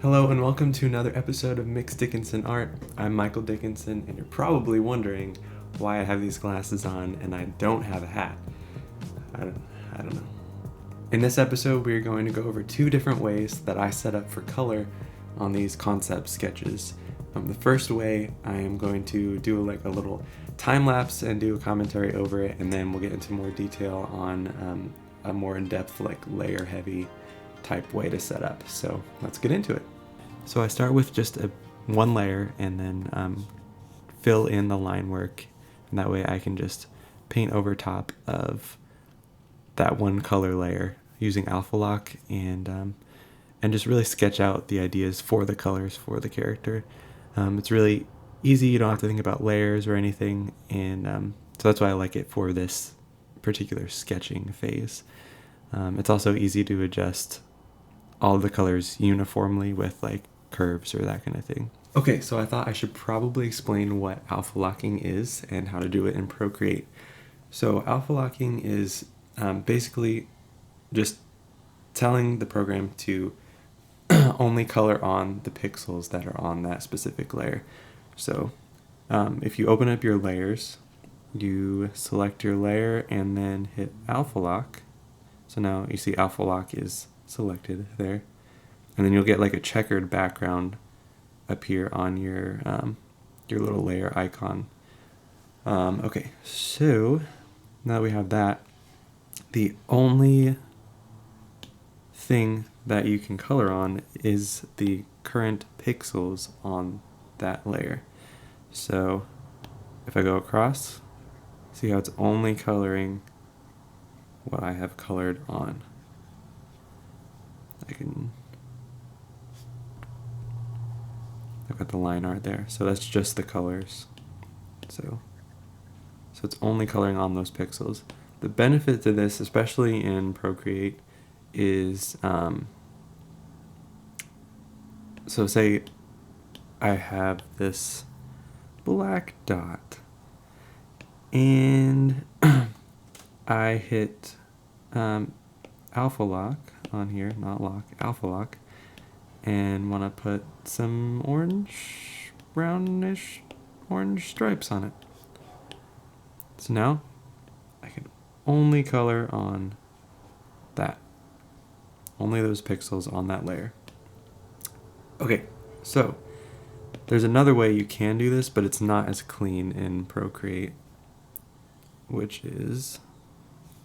Hello and welcome to another episode of Mixed Dickinson Art. I'm Michael Dickinson, and you're probably wondering why I have these glasses on and I don't have a hat. I don't know. In this episode, we're going to go over two different ways that I set up for color on these concept sketches. The first way, I am going to do like a little time lapse and do a commentary over it, and then we'll get into more detail on a more in-depth, like layer-heavy type way to set up. So let's get into it. So I start with just one layer and then fill in the line work, and that way I can just paint over top of that one color layer using alpha lock and just really sketch out the ideas for the colors for the character. It's really easy, you don't have to think about layers or anything, and so that's why I like it for this particular sketching phase. It's also easy to adjust all of the colors uniformly with like curves or that kind of thing. Okay, so I thought I should probably explain what alpha locking is and how to do it in Procreate. So alpha locking is basically just telling the program to only color on the pixels that are on that specific layer. So if you open up your layers, you select your layer and then hit alpha lock. So now you see alpha lock is selected there, and then you'll get like a checkered background appear on your little layer icon. Okay, so now that we have that, the only thing that you can color on is the current pixels on that layer. So if I go across, see how it's only coloring what I have colored on. I've got the line art there, so that's just the colors. So it's only coloring on those pixels. The benefit to this, especially in Procreate, is so say I have this black dot and I hit alpha lock on here, not lock, alpha lock, and want to put some orange, brownish orange stripes on it. So now I can only color on that. Only those pixels on that layer. Okay, so there's another way you can do this, but it's not as clean in Procreate, which is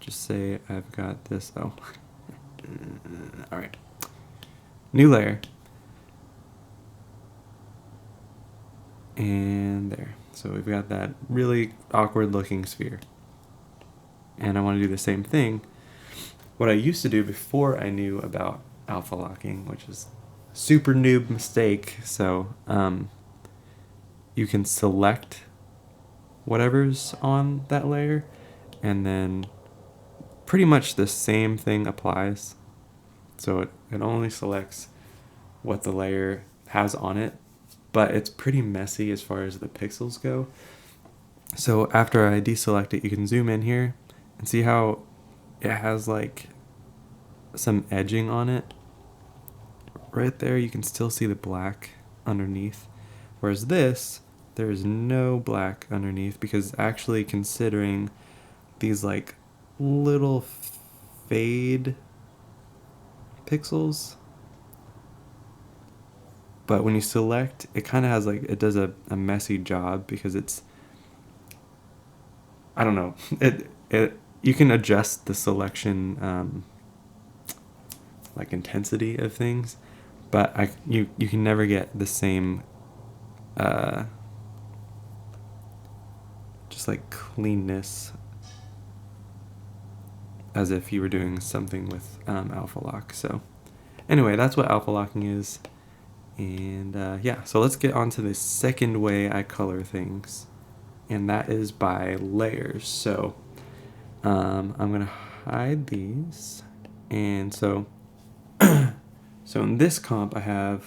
just say I've got this. Oh, all right. New layer. And there. So we've got that really awkward looking sphere. And I want to do the same thing. What I used to do before I knew about alpha locking, which is a super noob mistake. So you can select whatever's on that layer, and then pretty much the same thing applies. So it only selects what the layer has on it, but it's pretty messy as far as the pixels go. So after I deselect it, you can zoom in here and see how it has like some edging on it. Right there, you can still see the black underneath. Whereas this, there's no black underneath because actually considering these like little fade pixels, but when you select, it kind of has like, it does a messy job because it's, I don't know, it you can adjust the selection like intensity of things, but you can never get the same just like cleanness as if you were doing something with alpha lock. So anyway, that's what alpha locking is. And yeah, so let's get on to the second way I color things, and that is by layers. So I'm gonna hide these, and so so in this comp I have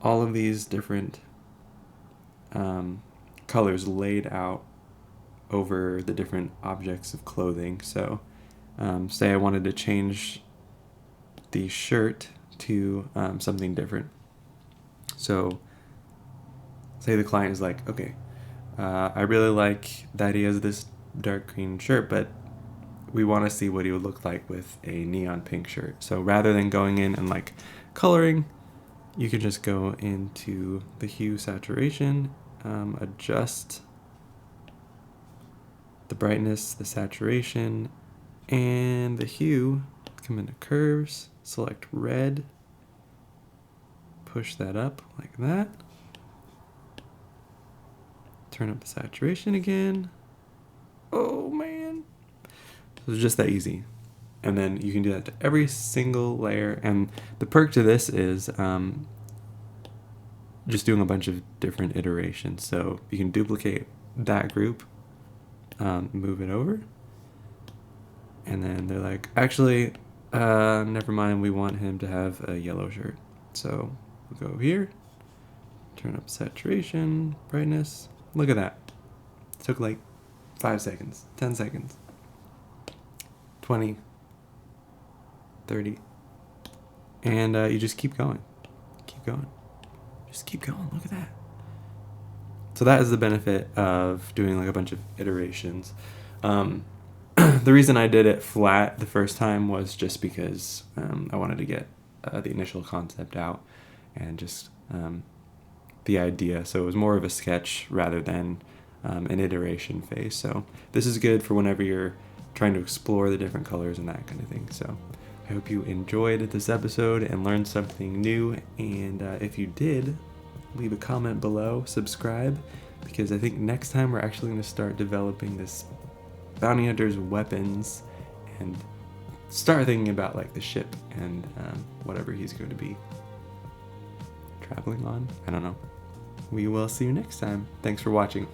all of these different colors laid out over the different objects of clothing. So say I wanted to change the shirt to something different. So say the client is like, okay, I really like that he has this dark green shirt, but we want to see what he would look like with a neon pink shirt. So rather than going in and like coloring, you can just go into the hue saturation, adjust the brightness, the saturation, and the hue. Come into curves, select red, push that up like that. Turn up the saturation again. Oh man. So it's just that easy. And then you can do that to every single layer. And the perk to this is just doing a bunch of different iterations. So you can duplicate that group, move it over. And then they're like, actually, never mind, we want him to have a yellow shirt. So we'll go here, turn up saturation, brightness. Look at that. It took like 5 seconds, 10 seconds, 20, 30. And you just keep going. Keep going. Just keep going. Look at that. So that is the benefit of doing like a bunch of iterations. The reason I did it flat the first time was just because I wanted to get the initial concept out and just the idea. So it was more of a sketch rather than an iteration phase. So this is good for whenever you're trying to explore the different colors and that kind of thing. So I hope you enjoyed this episode and learned something new. And if you did, leave a comment below, subscribe, because I think next time we're actually going to start developing this bounty hunter's weapons and start thinking about like the ship and whatever he's going to be traveling on. I don't know. We will see you next time. Thanks for watching.